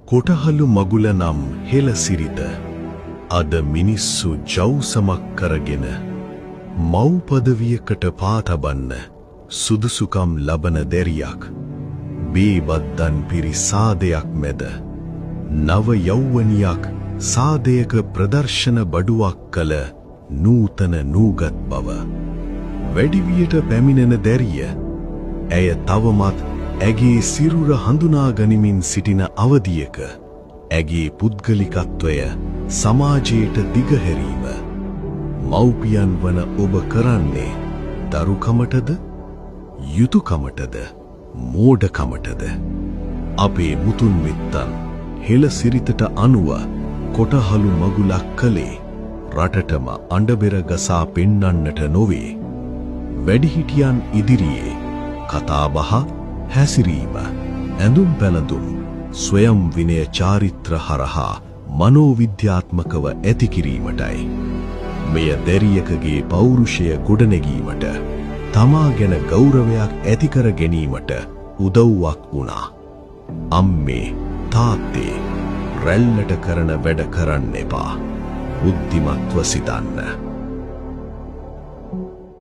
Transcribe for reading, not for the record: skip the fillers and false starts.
කොටහළු මගුල නම් හෙළ සිරිත අද මිනිස්සු ජව්සමක් කරගෙන මව් පදවියකට පාතබන්න සුදුසුකම් ලබන දැරියක් බේබද්දන් පිරි සාදයක් මැද නව යෞවනියක් සාදයක ප්‍රදර්ශන බඩුවක් කළ නූතන නූගත් බව වැඩිවියට පැමිණෙන දැරිය ඇය තවමත් ඇගේ සිරුර හඳුනා ගනිමින් සිටින අවධියක ඇගේ පුද්ගලිකත්වය සමාජයට දිගහැරීම මව්පියන් වන ඔබ කරන්නේ දරුකමටද යුතුයකමටද මෝඩකමටද අපේ මුතුන් මිත්තන් හෙළ සිරිතට අනුව කොටහළු මගුලක් කළේ රටටම අඬබෙර ගසා පෙන්වන්නට නොවේ වැඩිහිටියන් ඉදිරියේ කතාබහ හැසිරීම ඇඳුම් පැළඳුම් ස්වයම් විනය චාරිත්‍ර හරහා මනෝවිද්‍යාත්මකව ඇති කිරීමටයි මෙය දැරියකගේ පෞරුෂය ගොඩනැගීමට තමා ගැන ගෞරවයක් ඇති කර ගැනීමට උදව්වක් වුණා අම්මේ තාත්තේ රැල්ලට කරන වැඩ කරන්න එපා බුද්ධිමත්ව සිතන්න